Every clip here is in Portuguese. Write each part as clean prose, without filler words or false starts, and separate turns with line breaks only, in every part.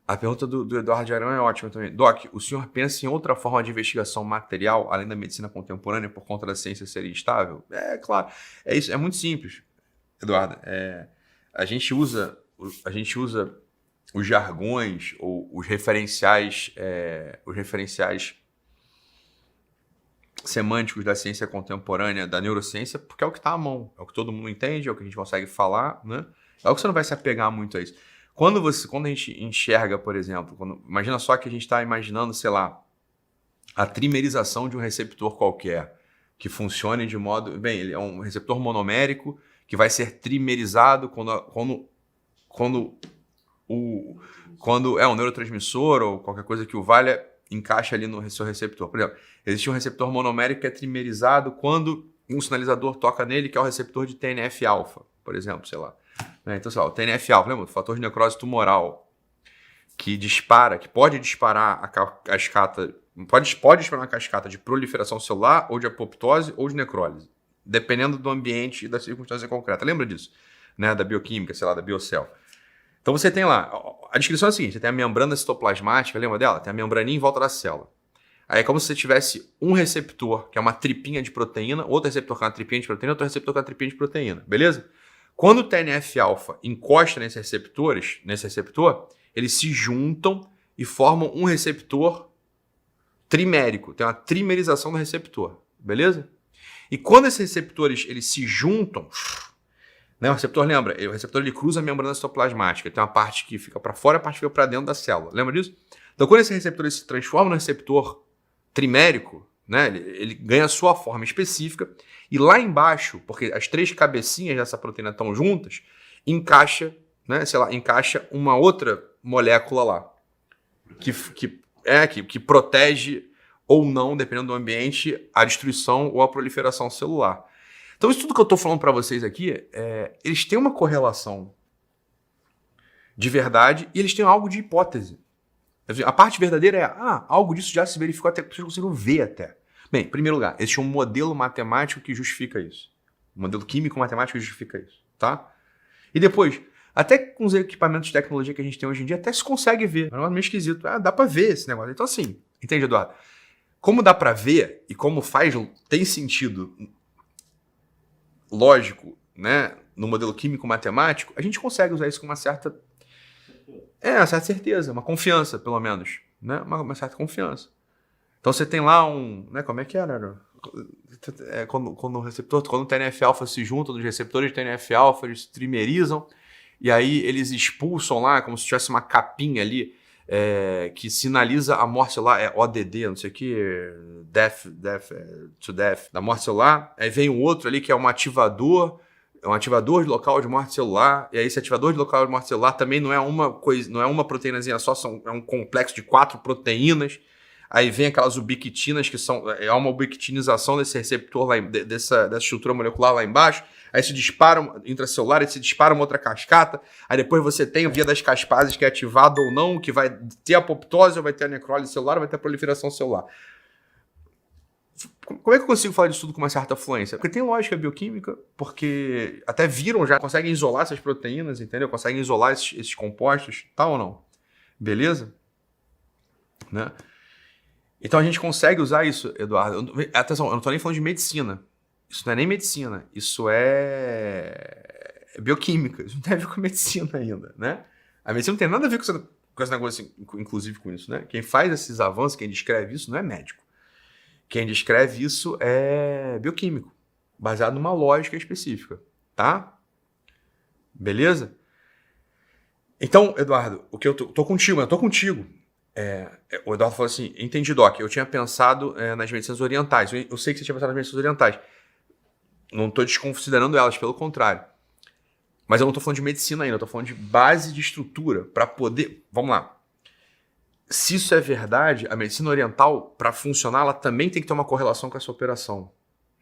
A pergunta do Eduardo de Arão é ótima também. Doc, o senhor pensa em outra forma de investigação material, além da medicina contemporânea, por conta da ciência ser instável? É, claro. É isso, é muito simples, Eduardo. A gente usa os jargões ou os referenciais semânticos da ciência contemporânea, da neurociência, porque é o que está à mão, é o que todo mundo entende, é o que a gente consegue falar, né? É o que você não vai se apegar muito a isso. Quando a gente enxerga, por exemplo, imagina só que a gente está imaginando, sei lá, a trimerização de um receptor qualquer, que funcione de modo... Bem, ele é um receptor monomérico que vai ser trimerizado quando é um neurotransmissor ou qualquer coisa que o valha encaixa ali no seu receptor. Por exemplo, existe um receptor monomérico que é trimerizado quando um sinalizador toca nele, que é o receptor de TNF-alfa, por exemplo, sei lá. Então, sei lá, o TNF-alfa, lembra? O fator de necrose tumoral, que pode disparar a cascata, pode disparar uma cascata de proliferação celular, ou de apoptose, ou de necrólise, dependendo do ambiente e da circunstância concreta. Lembra disso? Né? Da bioquímica, sei lá, da biocell. Então você tem lá, a descrição é a seguinte, você tem a membrana citoplasmática, lembra dela? Tem a membraninha em volta da célula. Aí é como se você tivesse um receptor, que é uma tripinha de proteína, outro receptor que é uma tripinha de proteína, outro receptor que é uma tripinha de proteína, beleza? Quando o TNF-alfa encosta nesse receptor, eles se juntam e formam um receptor trimérico. Tem uma trimerização do receptor, beleza? E quando esses receptores eles se juntam, né, o receptor, lembra? O receptor ele cruza a membrana citoplasmática. Tem uma parte que fica para fora e a parte que fica para dentro da célula. Lembra disso? Então, quando esse receptor ele se transforma no receptor trimérico, né, ele ganha a sua forma específica, e lá embaixo, porque as três cabecinhas dessa proteína estão juntas, encaixa uma outra molécula lá, que protege ou não, dependendo do ambiente, a destruição ou a proliferação celular. Então, isso tudo que eu estou falando para vocês aqui, eles têm uma correlação de verdade e eles têm algo de hipótese. A parte verdadeira é, algo disso já se verificou até, vocês conseguiram ver até. Bem, em primeiro lugar, existe um modelo matemático que justifica isso. Um modelo químico-matemático que justifica isso, tá? E depois, até com os equipamentos de tecnologia que a gente tem hoje em dia, até se consegue ver. É meio esquisito. Dá pra ver esse negócio. Então assim, entende, Eduardo? Como dá pra ver e como tem sentido lógico, né, no modelo químico-matemático, a gente consegue usar isso com uma certa certeza, uma confiança, pelo menos, né? Uma certa confiança. Então você tem lá né, como é que era? Quando o TNF-alfa se junta nos receptores de TNF-alfa, eles se trimerizam, e aí eles expulsam lá, como se tivesse uma capinha ali, que sinaliza a morte celular, ODD, não sei o que, death, da morte celular. Aí vem o outro ali que é um ativador de local de morte celular, e aí esse ativador de local de morte celular também não é uma proteínazinha só, é um complexo de 4 proteínas. Aí vem aquelas ubiquitinas, que é uma ubiquitinização desse receptor, dessa estrutura molecular lá embaixo. Aí se dispara intracelular, aí se dispara uma outra cascata. Aí depois você tem a via das caspases, que é ativada ou não, que vai ter apoptose, ou vai ter a necrólise celular, ou vai ter a proliferação celular. Como é que eu consigo falar disso tudo com uma certa fluência? Porque tem lógica bioquímica, porque até já conseguem isolar essas proteínas, entendeu? Conseguem isolar esses compostos, tal ou não? Beleza? Né? Então a gente consegue usar isso, Eduardo. Atenção, eu não estou nem falando de medicina. Isso não é nem medicina, isso é bioquímica. Isso não tem a ver com medicina ainda, né? A medicina não tem nada a ver com esse negócio, inclusive com isso, né? Quem faz esses avanços, quem descreve isso, não é médico. Quem descreve isso é bioquímico, baseado numa lógica específica, tá? Beleza? Então, Eduardo, o que eu tô contigo. O Eduardo falou assim, entendi, Doc, eu tinha pensado nas medicinas orientais. Eu sei que você tinha pensado nas medicinas orientais. Não estou desconsiderando elas, pelo contrário. Mas eu não estou falando de medicina ainda, eu estou falando de base de estrutura para poder... Vamos lá. Se isso é verdade, a medicina oriental, para funcionar, ela também tem que ter uma correlação com essa operação.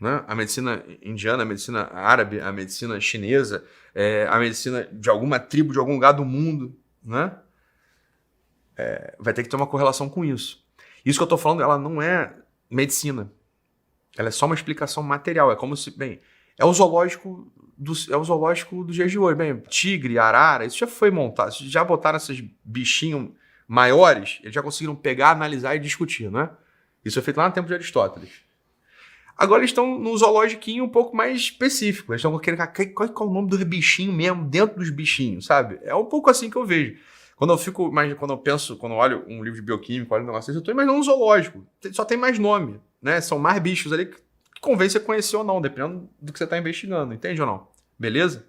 Né? A medicina indiana, a medicina árabe, a medicina chinesa, a medicina de alguma tribo, de algum lugar do mundo, né? Vai ter que ter uma correlação com isso. Isso que eu estou falando, ela não é medicina. Ela é só uma explicação material. É como se, é o zoológico dos dias de hoje. Tigre, arara, isso já foi montado. Já botaram esses bichinhos maiores, eles já conseguiram pegar, analisar e discutir, né? Isso é feito lá no tempo de Aristóteles. Agora eles estão num zoologiquinho um pouco mais específico. Eles estão querendo, qual é o nome do bichinho mesmo dentro dos bichinhos, sabe? É um pouco assim que eu vejo. Quando eu olho um livro de bioquímica, olho um negócio desse, eu estou imaginando um zoológico. Só tem mais nome, né? São mais bichos ali que convém você conhecer ou não, dependendo do que você está investigando. Entende ou não? Beleza?